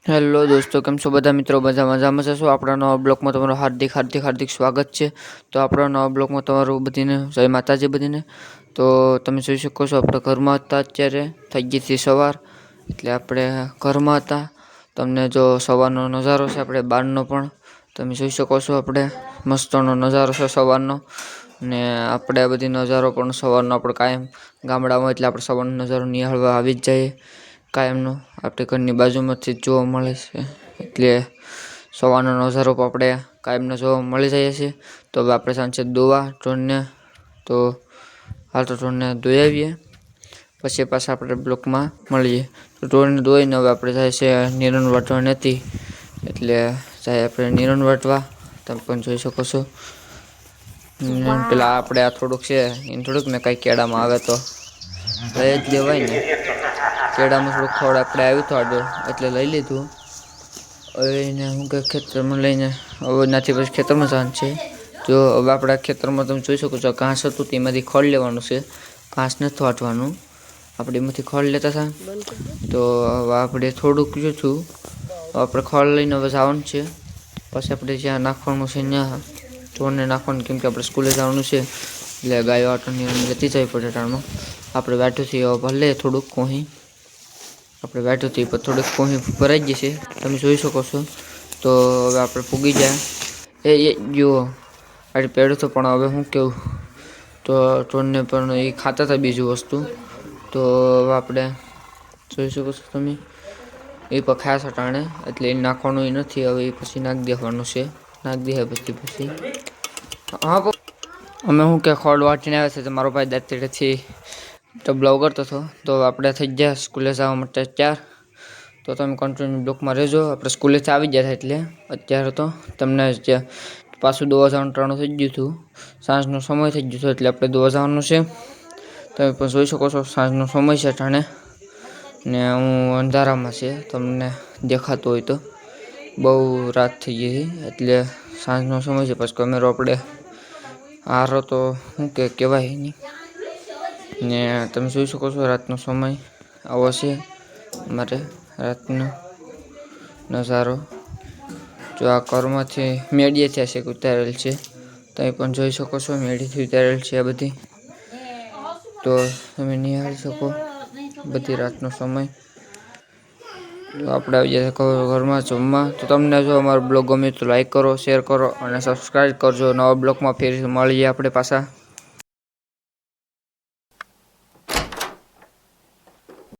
Hello દોસ્તો, કેમ છો બધા મિત્રો? બધા મજામાં છો? આપણા નવા બ્લોગમાં તમારું હાર્દિક સ્વાગત છે. તો આપણા નવા બ્લોગમાં તમારું બધીને જય માતાજી બધીને. તો તમે જોઈ શકો છો આપણે ઘરમાં હતા, અત્યારે થઈ ગઈ હતી સવાર, એટલે આપણે ઘરમાં હતા. તમને જો સવારનો નજારો છે, આપણે બહારનો પણ તમે જોઈ શકો છો. આપણે મસ્તનો નજારો છે સવારનો, ને આપણે આ બધી નજારો પણ સવારનો આપણે કાયમ ગામડામાં એટલે આપણે સવારનો નજારો નિહાળવા આવી જ જઈએ કાયમનો. આપણે ઘરની બાજુમાંથી જોવા મળે છે, એટલે સવારનો નજારો આપણે કાયમનો જોવા મળી જાય છે. તો હવે આપણે સાંજે દોવા ઢોરને, તો હાલ તો ઢોરને દોઈ આવીએ, પછી પાછા આપણે બ્લોકમાં મળીએ. તો ઢોરને દોઈને હવે આપણે જાય છે નિરણ વાટવા નથી, એટલે જાય આપણે નિરણ વાટવા. તમે પણ જોઈ શકો છો. પેલા આપણે આ થોડુંક છે એને થોડુંક ને કંઈ કેળામાં આવે તો લઈ જ લેવાય ને. કેળામાં થોડુંક ખડ આપણે આવ્યું તો આડો, એટલે લઈ લીધું. હવે એને હું કે ખેતરમાં લઈને હવે નાથી પછી ખેતરમાં જવાનું છે. જો હવે આપણા ખેતરમાં તમે જોઈ શકો છો, ઘાસ હતું તેમાંથી ખડ લેવાનું છે. ઘાસ નથી વાટવાનું, આપણે એમાંથી ખડ લેતા હતા. તો હવે આપણે થોડુંક જોઈશું, આપણે ખડ લઈને હવે જવાનું છે. પછી આપણે જ્યાં નાખવાનું છે ત્યાં ઢોરને નાખવાનું, કેમ કે આપણે સ્કૂલે જવાનું છે, એટલે ગાયો આટોની જતી જાય પડે ટાણમાં. આપણે વાટુંથી ભલે થોડુંક કોહી આપણે વાટુંથી પણ થોડુંક કોહી ભરાઈ જશે, તમે જોઈ શકો છો. તો હવે આપણે પૂગી જાય એ જુઓ આડી પેડું તો, પણ હવે હું કેવું, તો ઢોરને પણ એ ખાતા હતા બીજું વસ્તુ. તો હવે આપણે જોઈ શકો છો તમે, એ પણ ખાસ હટાણે, એટલે એ નાખવાનું એ નથી. હવે એ પછી નાખી દેવાનું છે, નાખી દે પછી હા. અમે શું કે ખડ વાટીને આવ્યા છે, તો મારો ભાઈ દાંતેડેથી તો બ્લોગ કરતો હતો. તો આપણે થઈ ગયા સ્કૂલે જવા માટે તૈયાર. તો તમે કન્ટિન્યુ બ્લોકમાં રહેજો. આપણે સ્કૂલેથી આવી ગયા હતા, એટલે અત્યારે તો તમને પાછું દોવા જવાનું ટાણું થઈ ગયું હતું, સાંજનો સમય થઈ ગયો હતો, એટલે આપણે દોવા જવાનું છે. તમે પણ જોઈ શકો છો સાંજનો સમય છે ટાણે, ને હું અંધારામાં છે, તમને દેખાતું હોય તો. બહુ રાત થઈ ગઈ, એટલે સાંજનો સમય છે. પછી કેમેરો આપણે હારો તો શું કે કહેવાય નહીં, ને તમે જોઈ શકો છો રાતનો સમય આવો છે અમારે રાતનો નજારો. જો આ ઘરમાંથી મેળીએથી આ છે ઉતારેલ છે, તમે પણ જોઈ શકો છો. મેળીથી ઉતારેલ છે આ બધી, તો તમે નિહાળી શકો બધી રાતનો સમય. તો આપણે આવી જાય ઘરમાં જમવા. તો તમને જો અમારો બ્લોગ ગમે તો લાઈક કરો, શેર કરો અને સબસ્ક્રાઈબ કરજો. નવા બ્લોગમાં ફેર મળીએ આપણે પાછા.